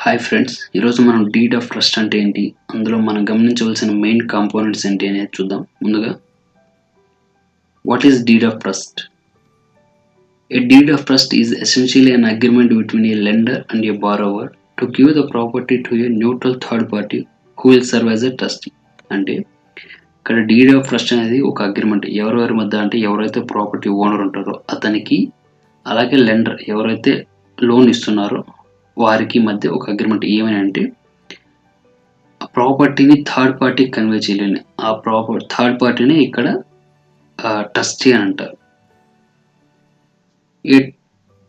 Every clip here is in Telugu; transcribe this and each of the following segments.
హాయ్ ఫ్రెండ్స్, ఈరోజు మనం డీడ్ ఆఫ్ ట్రస్ట్ అంటే ఏంటి, అందులో మనం గమనించవలసిన మెయిన్ కాంపోనెంట్స్ ఏంటి అనేది చూద్దాం. ముందుగా what is deed of trust? A deed of trust is essentially an agreement between a lender and a borrower to give the property to a neutral third party who will serve as a trustee. అంటే ఇక్కడ డీడ్ ఆఫ్ ట్రస్ట్ అనేది ఒక అగ్రిమెంట్ ఎవరెవరి మధ్య అంటే ఎవరైతే ప్రాపర్టీ ఓనర్ ఉంటారో అతనికి, అలాగే లెండర్ ఎవరైతే లోన్ ఇస్తున్నారో వారికి మధ్య ఒక అగ్రిమెంట్. ఏమని అంటే ఆ ప్రాపర్టీని థర్డ్ పార్టీ కన్వే చేయలేని ఆ థర్డ్ పార్టీని ఇక్కడ ట్రస్టీ అని అంటారు.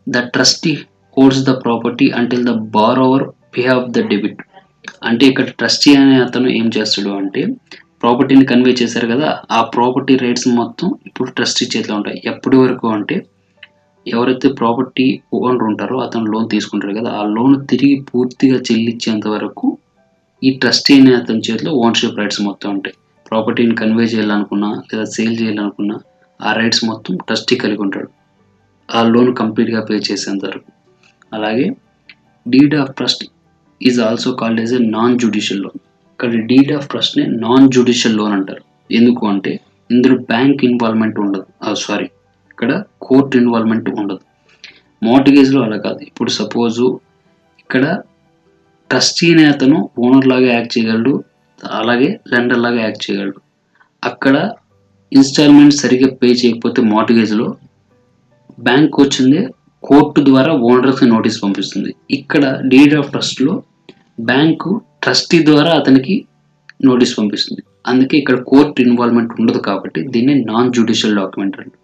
The trustee holds the property until the borrower pay off the debit. అంటే ఇక్కడ ట్రస్టీ అనే అతను ఏం చేస్తాడు అంటే ప్రాపర్టీని కన్వే చేశారు కదా, ఆ ప్రాపర్టీ రైట్స్ మొత్తం ఇప్పుడు ట్రస్టీ చేతిలో ఉంటాయి. ఎప్పటి వరకు అంటే ఎవరైతే ప్రాపర్టీ ఓనర్ ఉంటారో అతను లోన్ తీసుకుంటారు కదా, ఆ లోన్ తిరిగి పూర్తిగా చెల్లించేంత వరకు ఈ ట్రస్టీ అనే అతని చేతిలో ఓనర్షిప్ రైట్స్ మొత్తం ఉంటాయి. ప్రాపర్టీని కన్వే చేయాలనుకున్నా లేదా సేల్ చేయాలనుకున్నా ఆ రైట్స్ మొత్తం ట్రస్టీ కలిగి ఉంటాడు ఆ లోన్ కంప్లీట్గా పే చేసేంత వరకు. అలాగే deed of trust is also called as a non judicial loan. ఇక్కడ డీడ్ ఆఫ్ ట్రస్ట్ని నాన్ జ్యుడిషియల్ లోన్ అంటారు. ఎందుకు అంటే ఇందులో బ్యాంక్ ఇన్వాల్వ్మెంట్ ఉండదు, ఇక్కడ కోర్ట్ ఇన్వాల్వ్మెంట్ ఉండదు. మార్టిగేజ్లో అలా కాదు. ఇప్పుడు సపోజు ఇక్కడ ట్రస్టీ అనే అతను ఓనర్ లాగా యాక్ట్ చేయగలడు, అలాగే లెండర్ లాగా యాక్ట్ చేయగలడు. అక్కడ ఇన్స్టాల్మెంట్ సరిగ్గా పే చేయకపోతే మార్టిగేజ్లో బ్యాంక్ వచ్చింది కోర్టు ద్వారా ఓనర్కి నోటీస్ పంపిస్తుంది. ఇక్కడ డీడ్ ఆఫ్ ట్రస్ట్లో బ్యాంకు ట్రస్టీ ద్వారా అతనికి నోటీస్ పంపిస్తుంది. అందుకే ఇక్కడ కోర్ట్ ఇన్వాల్వ్మెంట్ ఉండదు కాబట్టి దీన్ని నాన్ జ్యుడిషియల్ డాక్యుమెంట్ అంటారు.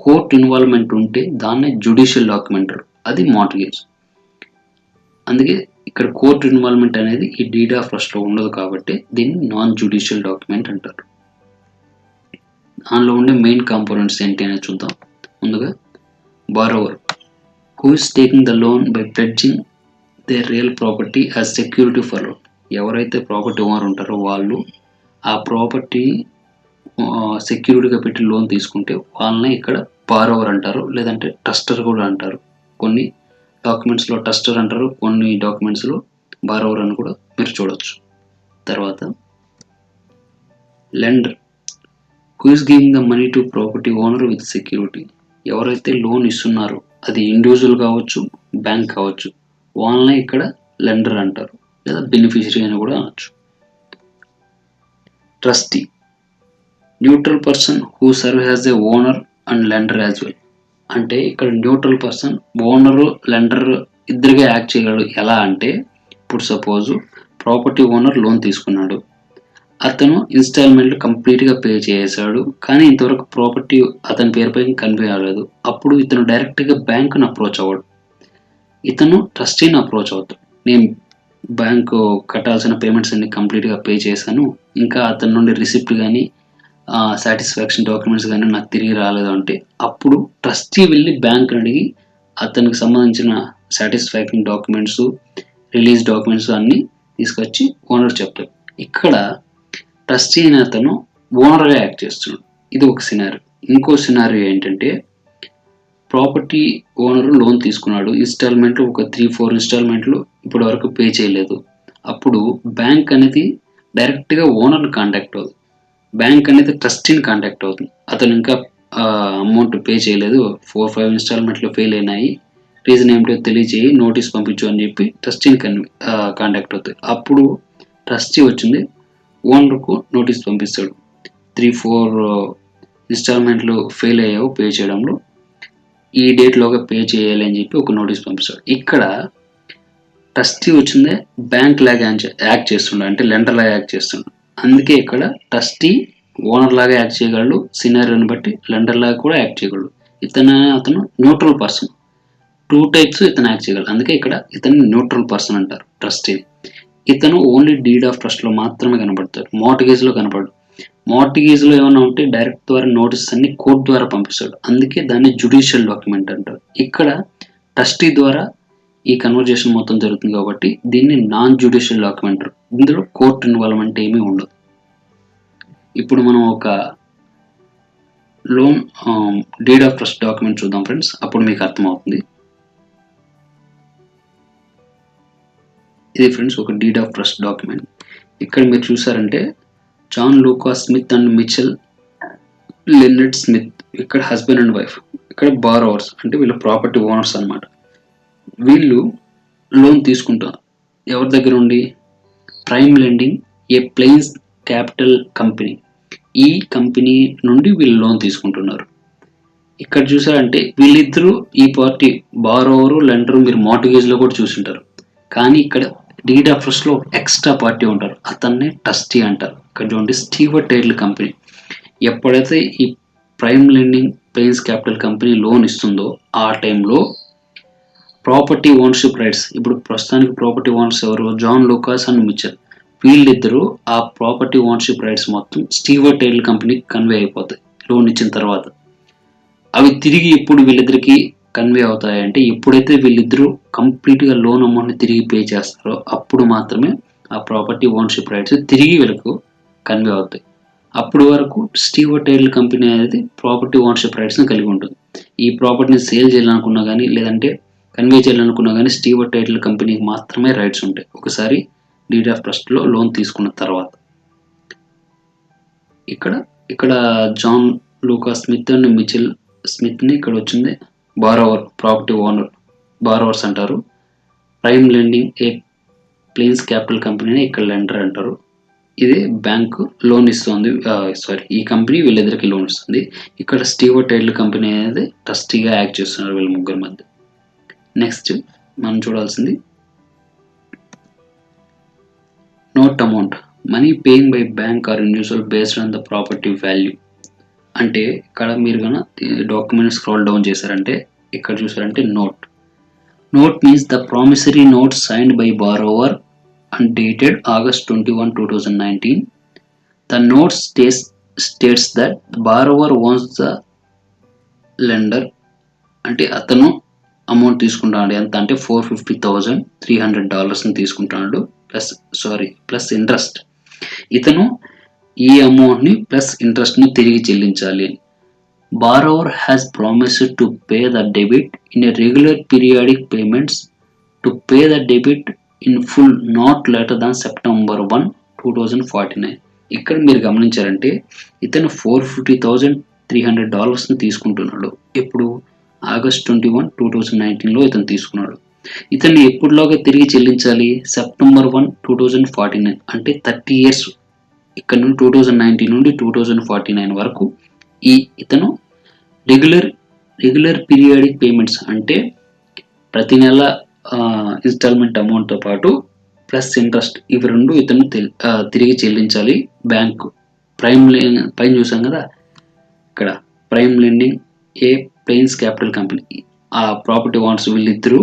కోర్ట్ ఇన్వాల్వ్మెంట్ ఉంటే దాన్ని జ్యుడిషియల్ డాక్యుమెంట్ అంటారు, అది మార్టిగేజ్. అందుకే ఇక్కడ కోర్ట్ ఇన్వాల్వ్మెంట్ అనేది ఈ డీడ్ ఆఫ్ ట్రస్ట్లో ఉండదు కాబట్టి దీన్ని నాన్ జ్యుడిషియల్ డాక్యుమెంట్ అంటారు. దానిలో ఉండే మెయిన్ కాంపోనెంట్స్ ఏంటి అనేది చూద్దాం. ముందుగా borrower who is taking the loan by pledging their real property as security for loan. ఎవరైతే ప్రాపర్టీ ఓనర్ ఉంటారో వాళ్ళు ఆ ప్రాపర్టీ సెక్యూరిటీగా పెట్టి లోన్ తీసుకుంటే వాళ్ళని ఇక్కడ బారోవర్ అంటారు, లేదంటే ట్రస్టర్ కూడా అంటారు. కొన్ని డాక్యుమెంట్స్లో ట్రస్టర్ అంటారు, కొన్ని డాక్యుమెంట్స్లో బారోవర్ అని కూడా మీరు చూడవచ్చు. తర్వాత lender who is giving the money to property owner with security. ఎవరైతే లోన్ ఇస్తున్నారో అది ఇండివిజువల్ కావచ్చు, బ్యాంక్ కావచ్చు, వాళ్ళని ఇక్కడ లెండర్ అంటారు, లేదా బెనిఫిషరీ అని కూడా అనొచ్చు. Trustee neutral person who serve as a owner and lender as well. అంటే ఇక్కడ న్యూట్రల్ పర్సన్ ఓనరు లెండర్ ఇద్దరుగా యాక్ట్ చేయగలడు. ఎలా అంటే ఇప్పుడు సపోజు ప్రాపర్టీ ఓనర్ లోన్ తీసుకున్నాడు, అతను ఇన్స్టాల్మెంట్లు కంప్లీట్గా పే చేశాడు, కానీ ఇంతవరకు ప్రాపర్టీ అతని పేరుపై కన్వే అవ్వలేదు. అప్పుడు ఇతను డైరెక్ట్గా బ్యాంకును అప్రోచ్ అవ్వడు, ఇతను ట్రస్టీని అప్రోచ్ అవుతాడు. నేను బ్యాంకు కట్టాల్సిన పేమెంట్స్ అన్ని కంప్లీట్గా పే చేశాను, ఇంకా అతని నుండి రిసిప్ట్ కానీ సాటిస్ఫాక్షన్ డాక్యుమెంట్స్ కానీ నాకు తిరిగి రాలేదు అంటే అప్పుడు ట్రస్టీ వెళ్ళి బ్యాంక్ అడిగి అతనికి సంబంధించిన సాటిస్ఫాక్షన్ డాక్యుమెంట్స్, రిలీజ్ డాక్యుమెంట్స్ అన్నీ తీసుకొచ్చి ఓనర్ చెప్తాడు. ఇక్కడ ట్రస్టీ అనే అతను ఓనర్గా యాక్ట్ చేస్తున్నాడు. ఇది ఒక సినారియో. ఇంకో సినారియో ఏంటంటే ప్రాపర్టీ ఓనర్ లోన్ తీసుకున్నాడు, ఇన్స్టాల్మెంట్లు ఒక 3-4 ఇన్స్టాల్మెంట్లు ఇప్పటి వరకు పే చేయలేదు. అప్పుడు బ్యాంక్ అనేది డైరెక్ట్గా ఓనర్ని కాంటాక్ట్ అవుతుంది, బ్యాంక్ అనేది ట్రస్టీని కాంటాక్ట్ అవుతుంది. అతను ఇంకా అమౌంట్ పే చేయలేదు, 4-5 ఇన్స్టాల్మెంట్లు ఫెయిల్ అయినాయి, రీజన్ ఏమిటో తెలియజేయి, నోటీస్ పంపించు అని చెప్పి ట్రస్టీని కాంటాక్ట్ అవుతుంది. అప్పుడు ట్రస్టీ వచ్చింది ఓనర్కు నోటీస్ పంపిస్తాడు, 3-4 ఇన్స్టాల్మెంట్లు ఫెయిల్ అయ్యావు పే చేయడంలో, ఈ డేట్లోగా పే చేయాలి అని చెప్పి ఒక నోటీస్ పంపిస్తాడు. ఇక్కడ ట్రస్టీ వచ్చిందే బ్యాంక్ లాగా యాక్ట్ చేస్తుండ, అంటే లెండర్ లాగా యాక్ట్ చేస్తుండ. అందుకే ఇక్కడ ట్రస్టీ ఓనర్ లాగా యాక్ట్ చేయగలడు, సినారియోని బట్టి లెండర్ లాగా కూడా యాక్ట్ చేయగలడు. అతను న్యూట్రల్ పర్సన్, 2 టైప్స్ ఇతను యాక్ట్ చేయగలడు. అందుకే ఇక్కడ ఇతను న్యూట్రల్ పర్సన్ అంటారు ట్రస్టీ. ఇతను ఓన్లీ డీడ్ ఆఫ్ ట్రస్ట్లో మాత్రమే కనబడతాడు, మార్టిగేజ్లో కనపడు. మార్టిగేజ్లో ఏమైనా ఉంటే డైరెక్ట్ ద్వారా నోటీస్ అన్ని కోర్టు ద్వారా పంపిస్తాడు, అందుకే దాన్ని జ్యుడిషియల్ డాక్యుమెంట్ అంటారు. ఇక్కడ ట్రస్టీ ద్వారా ఈ కన్వర్జేషన్ మొత్తం జరుగుతుంది కాబట్టి దీన్ని నాన్ జ్యుడిషియల్ డాక్యుమెంట్. ఇందులో కోర్టు ఇన్వాల్వ్మెంట్ ఏమీ ఉండదు. ఇప్పుడు మనం ఒక loan deed of trust document చూద్దాం ఫ్రెండ్స్, అప్పుడు మీకు అర్థమవుతుంది. ఇది ఫ్రెండ్స్ ఒక డీడ్ ఆఫ్ ట్రస్ట్ డాక్యుమెంట్. ఇక్కడ మీరు చూసారంటే John Lucas Smith and Michelle Leonard Smith, ఇక్కడ హస్బెండ్ అండ్ వైఫ్, ఇక్కడ బారోవర్స్ అంటే వీళ్ళు ప్రాపర్టీ ఓనర్స్ అన్నమాట. వీళ్ళు లోన్ తీసుకుంటారు ఎవరి దగ్గర ఉండి? Prime lending a plains Capital company, ఈ కంపెనీ నుండి వీళ్ళు లోన్ తీసుకుంటున్నారు. ఇక్కడ చూసారంటే వీళ్ళిద్దరూ ఈ పార్టీ బారోవరు లెండరు మీరు మార్టిగేజ్ లో కూడా చూసుంటారు. కానీ ఇక్కడ డీడ్ ఆఫ్ ట్రస్ట్ లో ఎక్స్ట్రా పార్టీ ఉంటారు, అతన్ని ట్రస్టీ అంటారు. ఇక్కడ చూడండి స్టీవర్ట్ టైటిల్ కంపెనీ ఎప్పుడైతే ఈ Prime Lending Plains Capital company loan ఇస్తుందో ఆ టైంలో ప్రాపర్టీ ఓనర్షిప్ రైట్స్, ఇప్పుడు ప్రస్తుతానికి ప్రాపర్టీ ఓనర్స్ ఎవరు? John Lucas and Michelle. వీళ్ళిద్దరూ ఆ ప్రాపర్టీ ఓనర్షిప్ రైట్స్ మొత్తం స్టీవర్ట్ టైటిల్ కంపెనీకి కన్వే అయిపోతాయి లోన్ ఇచ్చిన తర్వాత. అవి తిరిగి ఎప్పుడు వీళ్ళిద్దరికి కన్వే అవుతాయంటే ఎప్పుడైతే వీళ్ళిద్దరూ కంప్లీట్గా లోన్ అమౌంట్ని తిరిగి పే చేస్తారో అప్పుడు మాత్రమే ఆ ప్రాపర్టీ ఓనర్షిప్ రైట్స్ తిరిగి వీళ్ళకు కన్వే అవుతాయి. అప్పుడు వరకు స్టీవర్ట్ టైటిల్ కంపెనీ అనేది ప్రాపర్టీ ఓనర్షిప్ రైట్స్ని కలిగి ఉంటుంది. ఈ ప్రాపర్టీని సేల్ చేయాలనుకున్నా కానీ లేదంటే కన్వే చేయాలనుకున్నా కానీ స్టీవర్ట్ టైటిల్ కంపెనీకి మాత్రమే రైట్స్ ఉంటాయి ఒకసారి డీడ్ ఆఫ్ ట్రస్ట్లో లోన్ తీసుకున్న తర్వాత. ఇక్కడ జాన్ లూకాస్ స్మిత్ అండ్ మిచెల్ స్మిత్ని ఇక్కడ వచ్చింది బారోవర్, ప్రాపర్టీ ఓనర్, బారోవర్స్ అంటారు. Prime lending a plains capital కంపెనీని ఇక్కడ లెండర్ అంటారు. ఇది బ్యాంకు లోన్ ఇస్తుంది, ఈ కంపెనీ వీళ్ళిద్దరికి లోన్ ఇస్తుంది. ఇక్కడ స్టీవర్ట్ టైటిల్ కంపెనీ అనేది ట్రస్టీగా యాక్ట్ చేస్తున్నారు వీళ్ళ ముగ్గురు మధ్య. నెక్స్ట్ మనం చూడాల్సింది note amount, money paying by bank or individual based on the property value. అంటే ఇక్కడ మీరు కన్నా డాక్యుమెంట్ స్క్రోల్ డౌన్ చేశారంటే ఇక్కడ చూసారంటే note means the promissory note signed by borrower and dated August 21, 2019. The note states that the borrower owns the lender. అంటే అతను అమౌంట్ తీసుకుంటాడు ఎంత అంటే $450,300 తీసుకుంటాడు ప్లస్ ఇంట్రెస్ట్. ఇతను ఈ అమౌంట్ని ప్లస్ ఇంట్రెస్ట్ని తిరిగి చెల్లించాలి. Borrower has promised to pay the debit in a regular periodic payments to pay the debit in full not later than September 1, 2049. ఇక్కడ మీరు గమనించారంటే ఇతను $450,300 తీసుకుంటున్నాడు. ఎప్పుడు? ఆగస్ట్ 21, 2019లో ఇతను తీసుకున్నాడు. ఇతను ఎప్పుడులోగా తిరిగి చెల్లించాలి? సెప్టెంబర్ 1, 2049 అంటే 30 years. ఇక్కడ నుండి 2019 నుండి 2049 వరకు ఇతను రెగ్యులర్ పీరియాడిక్ పేమెంట్స్ అంటే ప్రతి నెల ఇన్స్టాల్మెంట్ అమౌంట్తో పాటు ప్లస్ ఇంట్రెస్ట్ ఇవి రెండు ఇతను తిరిగి చెల్లించాలి బ్యాంకు. పైన చూసాం కదా ఇక్కడ prime lending a plains Capital company, ఆ ప్రాపర్టీ ఓనర్స్ వీళ్ళిద్దరూ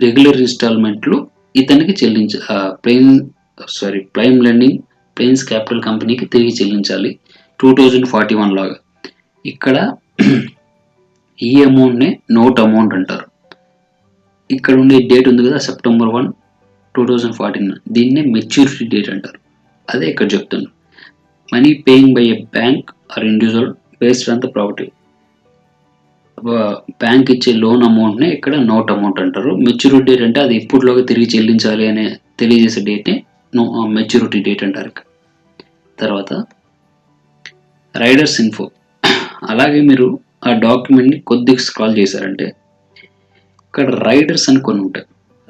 రెగ్యులర్ ఇన్స్టాల్మెంట్లు ఇతనికి ప్రైమ్ లెండింగ్ ప్లెయిన్స్ క్యాపిటల్ కంపెనీకి తిరిగి చెల్లించాలి 2041 లాగా. ఇక్కడ ఈ అమౌంట్నే నోట్ అమౌంట్ అంటారు. ఇక్కడ ఉండే డేట్ ఉంది కదా సెప్టెంబర్ 1, 2049, దీన్నే మెచ్యూరిటీ డేట్ అంటారు. అదే ఇక్కడ చెప్తున్నారు. Money paying by a bank or individual based on the property. Bank ఇచ్చే లోన్ అమౌంట్నే ఇక్కడ నోట్ అమౌంట్ అంటారు. మెచ్యూరిటీ డేట్ అంటే అది ఎప్పుడులోగా తిరిగి చెల్లించాలి అనే తెలియజేసే డేట్ని మెచ్యూరిటీ డేట్ అంటారు. తర్వాత రైడర్స్ ఇన్ఫో. అలాగే మీరు ఆ డాక్యుమెంట్ని కొద్దిగా స్క్రాల్ చేశారంటే ఇక్కడ రైడర్స్ అని కొన్ని ఉంటాయి.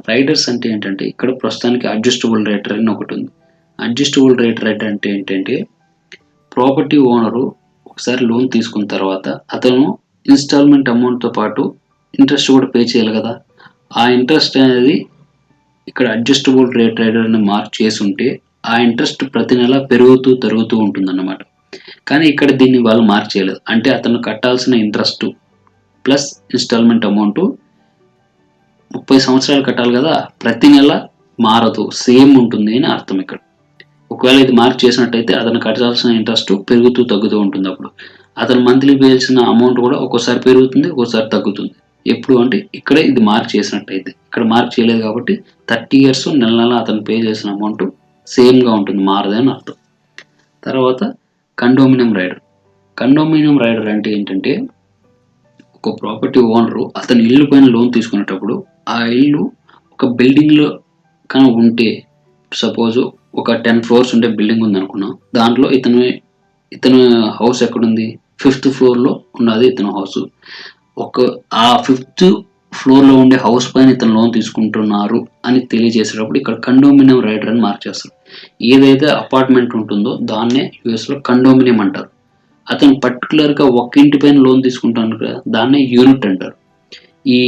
రైడర్స్ అంటే ఏంటంటే ఇక్కడ ప్రస్తుతానికి అడ్జస్టబుల్ రేట్ అని ఒకటి ఉంది. అడ్జస్టబుల్ రేట్ అంటే ఏంటంటే ప్రాపర్టీ ఓనరు ఒకసారి లోన్ తీసుకున్న తర్వాత అతను ఇన్స్టాల్మెంట్ అమౌంట్తో పాటు ఇంట్రెస్ట్ కూడా పే చేయాలి కదా. ఆ ఇంట్రెస్ట్ అనేది ఇక్కడ అడ్జస్టబుల్ రేట్ రైడర్ అని మార్క్ చేసి ఉంటే ఆ ఇంట్రెస్ట్ ప్రతి నెల తరుగుతూ ఉంటుందన్నమాట. కానీ ఇక్కడ దీన్ని వాళ్ళు మార్క్ చేయలేదు. అంటే అతను కట్టాల్సిన ఇంట్రెస్ట్ ప్లస్ ఇన్స్టాల్మెంట్ అమౌంట్ 30 సంవత్సరాలు కట్టాలి కదా, ప్రతి నెల మారదు, సేమ్ ఉంటుంది అని అర్థం. ఇక్కడ ఒకవేళ ఇది మార్క్ చేసినట్టయితే అతను కట్టాల్సిన ఇంట్రెస్ట్ తగ్గుతూ ఉంటుంది. అప్పుడు అతను మంత్లీ పేయాల్సిన అమౌంట్ కూడా ఒక్కోసారి పెరుగుతుంది, ఒక్కోసారి తగ్గుతుంది. ఎప్పుడు అంటే ఇక్కడ ఇది మార్క్ చేసినట్టయితే. ఇక్కడ మార్క్ చేయలేదు కాబట్టి 30 years నెల అతను పే చేసిన అమౌంట్ సేమ్గా ఉంటుంది, మారదని అర్థం. తర్వాత కండోమినియం రైడర్ అంటే ఏంటంటే ఒక ప్రాపర్టీ ఓనరు అతని ఇల్లు పైన లోన్ తీసుకునేటప్పుడు ఆ ఇల్లు ఒక బిల్డింగ్లో కానీ ఉంటే సపోజ్ ఒక 10 ఫ్లోర్స్ ఉండే బిల్డింగ్ ఉందనుకున్నాం. దాంట్లో ఇతను హౌస్ ఎక్కడుంది? 5th ఫ్లోర్‌లో ఉన్నది ఇతని హౌసు. ఆ 5th ఫ్లోర్‌లో ఉండే హౌస్ పైన ఇతను లోన్ తీసుకుంటున్నారు అని తెలియజేసేటప్పుడు ఇక్కడ కండోమినియం రైటర్ అని మార్క్ చేస్తారు. ఏదైతే అపార్ట్మెంట్ ఉంటుందో దాన్నే యూఎస్‌లో కండోమినియం అంటారు. అతను పర్టిక్యులర్‌గా ఒక ఇంటి పైన లోన్ తీసుకుంటాడు కదా, దాన్నే యూనిట్ అంటారు. ఈ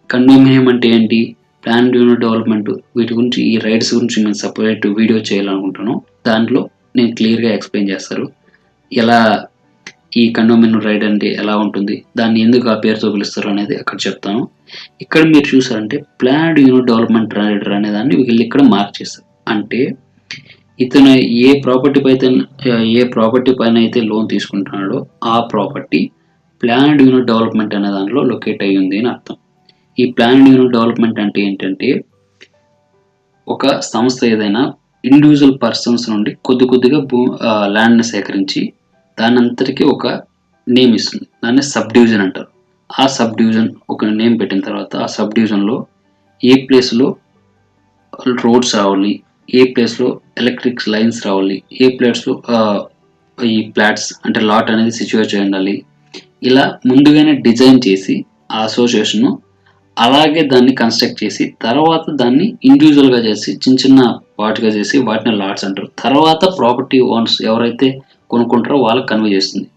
కండోమినియం అంటే ఏంటి? ప్లాన్డ్ యూనిట్ డెవలప్మెంట్, వీటి గురించి ఈ రైట్స్ గురించి నేను సెపరేట్ వీడియో చేయాలనుకుంటున్నాను. దాంట్లో నేను క్లియర్‌గా ఎక్స్‌ప్లెయిన్ చేస్తారు. ఎలా ఈ కండోమినియం రైట్ అంటే ఎలా ఉంటుంది? దాన్ని ఎందుకు ఆ పేరుతో పిలుస్తారు అనేది అక్కడ చెప్తాను. ఇక్కడ మీరు చూసారంటే ప్లాన్డ్ యూనిట్ డెవలప్మెంట్ రైటర్ అనే దాన్ని వీళ్ళు ఇక్కడ మార్క్ చేస్తారు. అంటే ఇతను ఏ ప్రాపర్టీ పైన అయితే లోన్ తీసుకుంటున్నాడో ఆ ప్రాపర్టీ ప్లాన్డ్ యూనిట్ డెవలప్మెంట్ అనే దాంట్లో లొకేట్ అయ్యి ఉంది అని అర్థం. ఈ ప్లాన్డ్ యూనిట్ డెవలప్మెంట్ అంటే ఏంటంటే ఒక సంస్థ ఏదైనా ఇండివిజువల్ పర్సన్స్ నుండి కొద్దిగా ల్యాండ్‌ని సేకరించి దానంతటికి ఒక నేమ్ ఇస్తుంది. దాన్ని సబ్ డివిజన్ అంటారు. ఆ సబ్ డివిజన్ ఒక నేమ్ పెట్టిన తర్వాత ఆ సబ్ డివిజన్‌లో ఏ ప్లేస్‌లో రోడ్స్ రావాలి, ఏ ప్లేస్‌లో ఎలక్ట్రిక్ లైన్స్ రావాలి, ఏ ప్లేస్‌లో ఈ ఫ్లాట్స్ అంటే లాట్ అనేది సిచ్యువేట్ అయి ఉండాలి. ఇలా ముందుగానే డిజైన్ చేసి ఆ అసోసియేషన్ అలాగే దాన్ని కన్‌స్ట్రక్ట్ చేసి తర్వాత దాన్ని ఇండివిడ్యువల్‌గా చేసి చిన్న వాటిగా చేసి వాటిని లాట్స్ అంటారు. తర్వాత ప్రాపర్టీ ఓనర్స్ ఎవరైతే కొనుక్కుంటారో వాళ్ళకి కన్వే చేస్తుంది.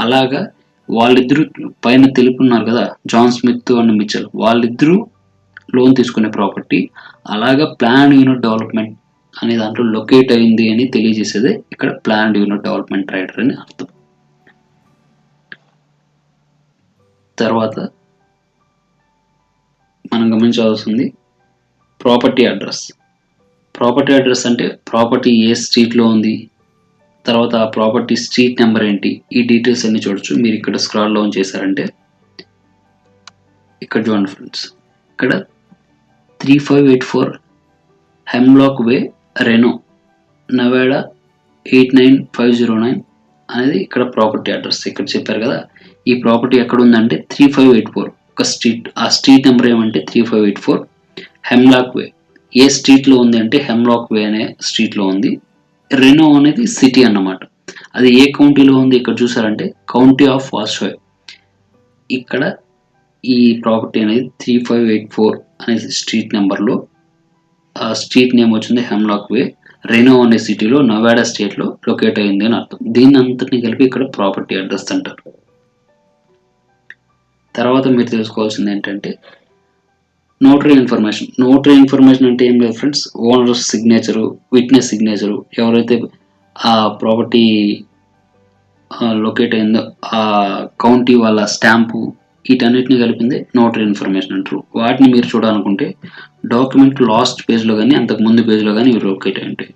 అలాగా వాళ్ళిద్దరూ పైన తెలుపున్నారు కదా, జాన్ స్మిత్ అండ్ మిచెల్, వాళ్ళిద్దరూ లోన్ తీసుకునే ప్రాపర్టీ అలాగా ప్లాన్డ్ యూనిట్ డెవలప్మెంట్ అనే దాంట్లో లొకేట్ అయింది అని తెలియజేసేదే ఇక్కడ ప్లాన్డ్ యూనిట్ డెవలప్మెంట్ రైటర్ అని అర్థం. తర్వాత మనం గమనించాల్సింది ప్రాపర్టీ అడ్రస్. ప్రాపర్టీ అడ్రస్ అంటే ప్రాపర్టీ ఏ స్ట్రీట్లో ఉంది, తర్వాత ఆ ప్రాపర్టీ స్ట్రీట్ నెంబర్ ఏంటి, ఈ డీటెయిల్స్ అన్ని చూడొచ్చు. మీరు ఇక్కడ స్క్రాల్ డౌన్ చేశారంటే ఇక్కడ చూడండి ఫ్రెండ్స్, ఇక్కడ 3584 హెమ్లాక్ వే, రెనో, నవేడా 89509 అనేది ఇక్కడ ప్రాపర్టీ అడ్రస్. ఇక్కడ చెప్పారు కదా, ఈ ప్రాపర్టీ ఎక్కడ ఉందంటే 3584 ఒక స్ట్రీట్. ఆ స్ట్రీట్ నెంబర్ ఏమంటే 3584 హెమ్లాక్ వే. ఏ స్ట్రీట్లో ఉంది అంటే హెమ్లాక్ వే అనే స్ట్రీట్లో ఉంది. రెనో అనేది సిటీ అన్నమాట. అది ఏ కౌంటీలో ఉంది ఇక్కడ చూసారంటే కౌంటీ ఆఫ్ వాషోయ్. ఇక్కడ ఈ ప్రాపర్టీ అనేది 3584 అనే స్ట్రీట్ నెంబర్లో, ఆ స్ట్రీట్ నేమ్ వచ్చింది హెమ్లాక్ వే, రెనో అనే సిటీలో నవాడా స్టేట్లో లొకేట్ అయింది అని అర్థం. దీన్ని అంతటిని కలిపి ఇక్కడ ప్రాపర్టీ అడ్రస్ అంటారు. తర్వాత మీరు తెలుసుకోవాల్సింది ఏంటంటే నోటరీ ఇన్ఫర్మేషన్. నోటరీ ఇన్ఫర్మేషన్ అంటే ఏం లేదు friends, owner signature, witness signature, ఎవరైతే ఆ ప్రాపర్టీ లొకేట్ అయిందో ఆ కౌంటీ వాళ్ళ స్టాంపు, వీటన్నిటిని కలిపింది నోటరీ ఇన్ఫర్మేషన్ అంటారు. వాటిని మీరు చూడాలనుకుంటే డాక్యుమెంట్ లాస్ట్ పేజ్లో కానీ అంతకు ముందు పేజ్లో కానీ ఇవి లొకేట్ అయి ఉంటాయి.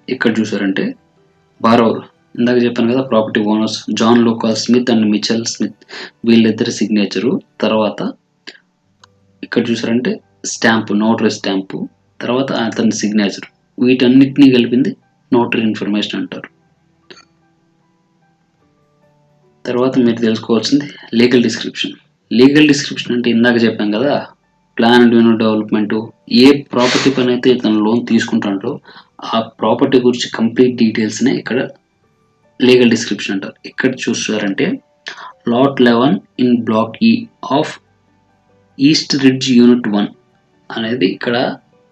ఇక్కడ చూసారంటే బారోవర్, ఇందాక చెప్పాను కదా property owners John Lucas Smith and Michelle Smith, వీళ్ళిద్దరి సిగ్నేచరు. తర్వాత ఇక్కడ చూసారంటే స్టాంపు, నోటరీ స్టాంపు, తర్వాత అతని సిగ్నేచర్, వీటన్నిటిని కలిపింది నోటరీ ఇన్ఫర్మేషన్ అంటారు. తర్వాత మీరు తెలుసుకోవాల్సింది లీగల్ డిస్క్రిప్షన్. లీగల్ డిస్క్రిప్షన్ అంటే ఇందాక చెప్పాం కదా, ప్లాన్డ్ యూనిట్ డెవలప్మెంట్, ఏ ప్రాపర్టీ పైన అయితే ఇతను లోన్ తీసుకుంటాడో ఆ ప్రాపర్టీ గురించి కంప్లీట్ డీటెయిల్స్నే ఇక్కడ లీగల్ డిస్క్రిప్షన్ అంటారు. ఇక్కడ చూసారంటే లాట్ 11 ఇన్ బ్లాక్ ఈ ఆఫ్ ఈస్ట్ రిడ్జ్ యూనిట్ 1 అనేది ఇక్కడ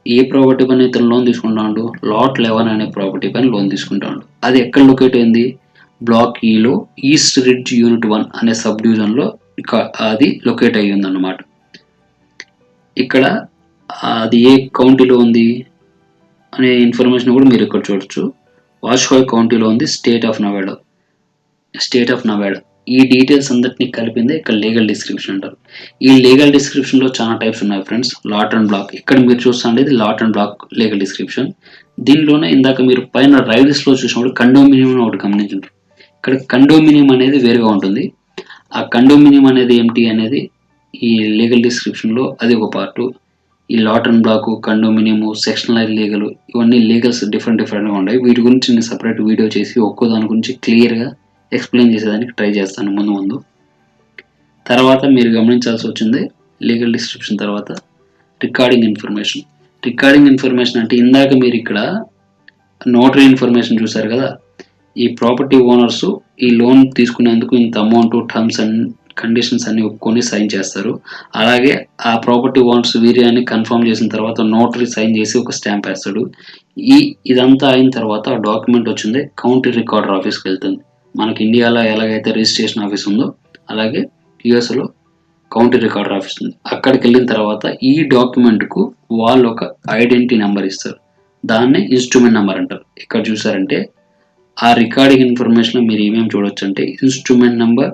ఏ ప్రాపర్టీ పైన ఇతను లోన్ తీసుకుంటాడు, లాట్ 11 అనే ప్రాపర్టీ పైన లోన్ తీసుకుంటాడు. అది ఎక్కడ లొకేట్ అయింది, బ్లాక్ ఈలో ఈస్ట్ రిడ్జ్ యూనిట్ 1 అనే సబ్ డివిజన్లో అది లొకేట్ అయ్యి ఉందన్నమాట. ఇక్కడ అది ఏ కౌంటీలో ఉంది అనే ఇన్ఫర్మేషన్ కూడా మీరు ఇక్కడ చూడొచ్చు. వాషోయ్ కౌంటీలో ఉంది, స్టేట్ ఆఫ్ నవాడా. ఈ డీటెయిల్స్ అందరినీ కలిపిందే ఇక్కడ లీగల్ డిస్క్రిప్షన్ అంటారు. ఈ లీగల్ డిస్క్రిప్షన్లో చాలా టైప్స్ ఉన్నాయి ఫ్రెండ్స్. లాట్ అండ్ బ్లాక్, ఇక్కడ మీరు చూస్తుండేది lot and block legal description. దీనిలోనే ఇందాక మీరు పైన రైడ్స్లో చూసినప్పుడు కండోమినియం ఒకటి గమనించారు. ఇక్కడ కండోమినియం అనేది వేరుగా ఉంటుంది. ఆ కండోమినియం అనేది ఏమిటి అనేది ఈ లీగల్ డిస్క్రిప్షన్లో అది ఒక పార్టు. ఈ lot and block, condominium, sectional legal, ఇవన్నీ లీగల్స్ డిఫరెంట్గా ఉన్నాయి. వీటి గురించి నేను సపరేట్ వీడియో చేసి ఒక్కో దాని గురించి క్లియర్గా ఎక్స్ప్లెయిన్ చేసేదానికి ట్రై చేస్తాను ముందు. తర్వాత మీరు గమనించాల్సి వచ్చింది లీగల్ డిస్క్రిప్షన్ తర్వాత రికార్డింగ్ ఇన్ఫర్మేషన్. రికార్డింగ్ ఇన్ఫర్మేషన్ అంటే ఇందాక మీరు ఇక్కడ నోటరీ ఇన్ఫర్మేషన్ చూసారు కదా, ఈ ప్రాపర్టీ ఓనర్స్ ఈ లోన్ తీసుకునేందుకు ఇంత అమౌంట్, టర్మ్స్ అండ్ కండిషన్స్ అన్ని ఒప్పుకొని సైన్ చేస్తారు. అలాగే ఆ ప్రాపర్టీ ఓనర్స్ వీరే అని కన్ఫర్మ్ చేసిన తర్వాత నోటరీ సైన్ చేసి ఒక స్టాంప్ వేస్తాడు. ఇదంతా అయిన తర్వాత ఆ డాక్యుమెంట్ వచ్చింది కౌంటీ రికార్డర్ ఆఫీస్కి వెళ్తుంది. మనకి ఇండియాలో ఎలాగైతే రిజిస్ట్రేషన్ ఆఫీస్ ఉందో అలాగే యుఎస్లో కౌంటీ రికార్డర్ ఆఫీస్ ఉంది. అక్కడికి వెళ్ళిన తర్వాత ఈ డాక్యుమెంట్కు వాళ్ళు ఒక ఐడెంటిటీ నెంబర్ ఇస్తారు. దాన్ని ఇన్స్ట్రుమెంట్ నెంబర్ అంటారు. ఇక్కడ చూసారంటే ఆ రికార్డింగ్ ఇన్ఫర్మేషన్ మీరు ఏమేమి చూడొచ్చు అంటే instrument number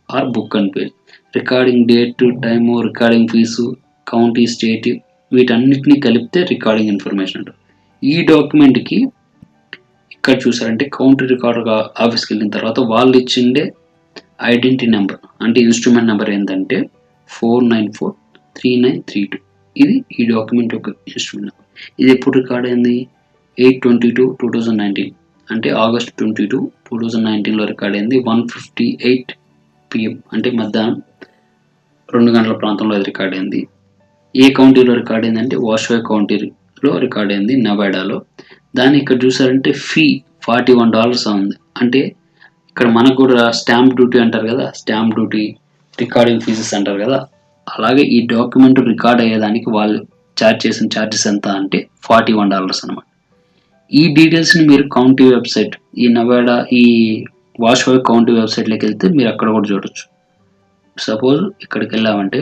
or book and page, recording date, time, recording fee, county, state, వీటన్నిటిని కలిపితే రికార్డింగ్ ఇన్ఫర్మేషన్ అంటారు. ఈ డాక్యుమెంట్కి ఇక్కడ చూసారంటే కౌంటీ రికార్డర్ ఆఫీస్కి వెళ్ళిన తర్వాత వాళ్ళు ఇచ్చిండే ఐడెంటిటీ నెంబర్ అంటే ఇన్స్ట్రుమెంట్ నెంబర్ ఏంటంటే 4943932. ఇది ఈ డాక్యుమెంట్ యొక్క ఇన్స్ట్రుమెంట్ నెంబర్. ఇది ఎప్పుడు రికార్డ్ అయింది? 8/22/2019 అంటే ఆగస్ట్ 22, 2019లో రికార్డ్ అయింది. 1:58 PM అంటే మధ్యాహ్నం 2 గంటల ప్రాంతంలో అది రికార్డ్ అయింది. ఏ కౌంటీలో రికార్డ్ అయిందంటే వాషోయ్ కౌంటీలో రికార్డ్ అయింది, నెవాడాలో. దాన్ని ఇక్కడ చూసారంటే ఫీ $41 ఉంది. అంటే ఇక్కడ మనకు కూడా స్టాంప్ డ్యూటీ అంటారు కదా, స్టాంప్ డ్యూటీ, రికార్డింగ్ ఫీజెస్ అంటారు కదా, అలాగే ఈ డాక్యుమెంట్ రికార్డ్ అయ్యేదానికి వాళ్ళు ఛార్జ్ చేసిన ఛార్జెస్ ఎంత అంటే $41 అనమాట. ఈ డీటెయిల్స్ని మీరు కౌంటీ వెబ్సైట్, ఈ నెవాడా ఈ వాషోయ్ కౌంటీ వెబ్సైట్లోకి వెళ్తే మీరు అక్కడ కూడా చూడొచ్చు. సపోజ్ ఇక్కడికి వెళ్ళామంటే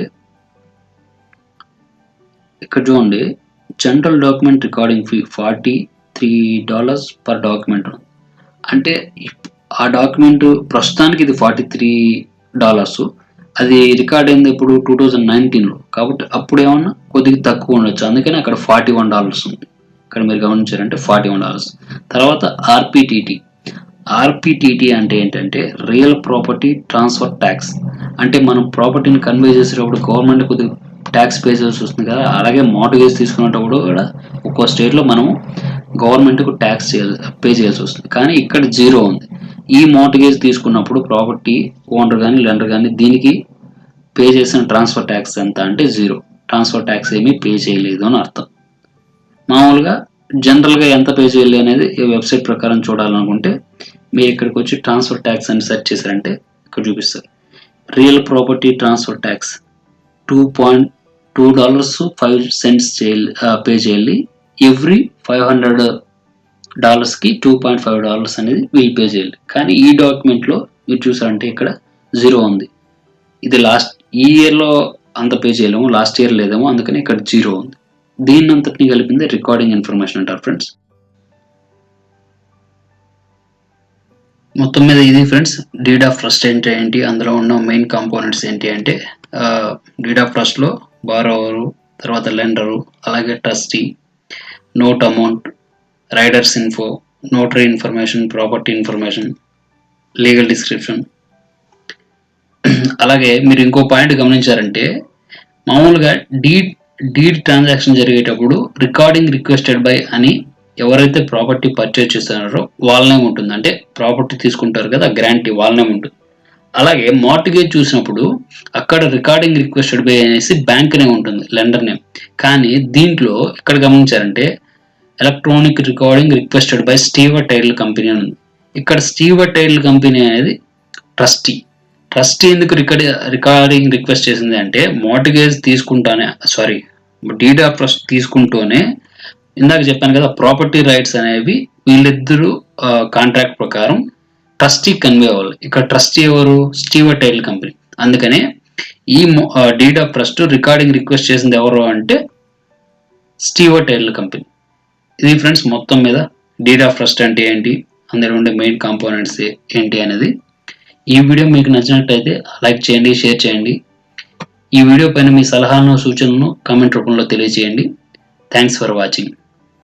ఇక్కడ చూడండి, general document recording fee $43 per document. అంటే ఆ డాక్యుమెంట్ ప్రస్తుతానికి ఇది $43, అది రికార్డ్ అయింది ఇప్పుడు 2019లో, కాబట్టి అప్పుడు ఏమన్నా కొద్దిగా తక్కువ ఉండొచ్చు, అందుకని అక్కడ $41 ఉంది. ఇక్కడ మీరు గమనించారంటే $41. తర్వాత ఆర్పిటిటి అంటే ఏంటంటే రియల్ ప్రాపర్టీ ట్రాన్స్ఫర్ ట్యాక్స్. అంటే మనం ప్రాపర్టీని కన్వే చేసేటప్పుడు గవర్నమెంట్ కొద్దిగా ట్యాక్స్ పే చేయాల్సి వస్తుంది కదా, అలాగే మార్ట్గేజ్ తీసుకునేటప్పుడు కూడా ఒక్కో స్టేట్లో మనము గవర్నమెంట్కు ట్యాక్స్ పే చేయాల్సి వస్తుంది. కానీ ఇక్కడ జీరో ఉంది. ఈ మార్ట్గేజ్ తీసుకున్నప్పుడు ప్రాపర్టీ ఓనర్ కానీ లెండర్ కానీ దీనికి పే చేసిన ట్రాన్స్ఫర్ ట్యాక్స్ ఎంత అంటే జీరో. ట్రాన్స్ఫర్ ట్యాక్స్ ఏమీ పే చేయలేదు అని అర్థం. మామూలుగా జనరల్గా ఎంత పే చేయాలి అనేది ఈ వెబ్సైట్ ప్రకారం చూడాలనుకుంటే మీరు ఇక్కడికి వచ్చి ట్రాన్స్ఫర్ ట్యాక్స్ అని సెర్చ్ చేశారంటే ఇక్కడ చూపిస్తారు. Real property transfer tax $2.05 pay చేయాలి. ఎవ్రీ $500కి $2.5 అనేది వీళ్ళు పే చేయాలి. కానీ ఈ డాక్యుమెంట్లో మీరు చూసారంటే ఇక్కడ జీరో ఉంది. ఇది ఈ ఇయర్లో అంత పే చేయలేము, లాస్ట్ ఇయర్ లేదేమో, అందుకని ఇక్కడ జీరో ఉంది. దీన్ని అంతటిని కలిపింది రికార్డింగ్ ఇన్ఫర్మేషన్ అంటారు ఫ్రెండ్స్. మొత్తం మీద ఇది ఫ్రెండ్స్ డీడ్ ఆఫ్ ట్రస్ట్ అంటే ఏంటి, అందులో ఉన్న మెయిన్ కాంపోనెంట్స్ ఏంటి అంటే డీడ్ ఆఫ్ ట్రస్ట్లో బారోవరు, తర్వాత లెండరు, అలాగే trustee, note amount, riders info, notary information, property information, legal description. అలాగే మీరు ఇంకో పాయింట్ గమనించారంటే మామూలుగా డీడ్ ట్రాన్సాక్షన్ జరిగేటప్పుడు రికార్డింగ్ రిక్వెస్టెడ్ బై అని ఎవరైతే ప్రాపర్టీ పర్చేజ్ చేస్తున్నారో వాళ్ళనే ఉంటుంది. అంటే ప్రాపర్టీ తీసుకుంటారు కదా గ్రాంటీ, వాళ్ళనే ఉంటుంది. అలాగే మార్ట్గేజ్ చూసినప్పుడు అక్కడ రికార్డింగ్ రిక్వెస్టెడ్ బై అనేసి బ్యాంక్ నేమ్ ఉంటుంది, లెండర్ నేమ్. కానీ దీంట్లో ఇక్కడ గమనించారంటే electronic recording requested by Stewart title company అని ఉంది. ఇక్కడ స్టీవర్ట్ టైటిల్ కంపెనీ అనేది ట్రస్టీ ఎందుకు రికార్డింగ్ రిక్వెస్ట్ చేసింది అంటే మార్ట్గేజ్ డీడ్ ఆఫ్ ట్రస్ట్ తీసుకుంటూనే ఇందాక చెప్పాను కదా ప్రాపర్టీ రైట్స్ అనేవి వీళ్ళిద్దరూ కాంట్రాక్ట్ ప్రకారం ట్రస్టీ కన్వే అవ్వాలి. ఇక్కడ ట్రస్టీ ఎవరు? Stewart title company. అందుకనే ఈ deed of trust recording request చేసింది ఎవరు అంటే స్టీవర్ట్ టైటిల్ కంపెనీ. ఇది ఫ్రెండ్స్ మొత్తం మీద డీడ్ ఆఫ్ ట్రస్ట్ అంటే ఏంటి, అందులో ఉండే మెయిన్ కాంపోనెంట్స్ ఏంటి అనేది. ఈ వీడియో మీకు నచ్చినట్లయితే లైక్ చేయండి, షేర్ చేయండి. ఈ వీడియో పైన మీ సలహాలను, సూచనలను కామెంట్ రూపంలో తెలియజేయండి. Thanks for watching.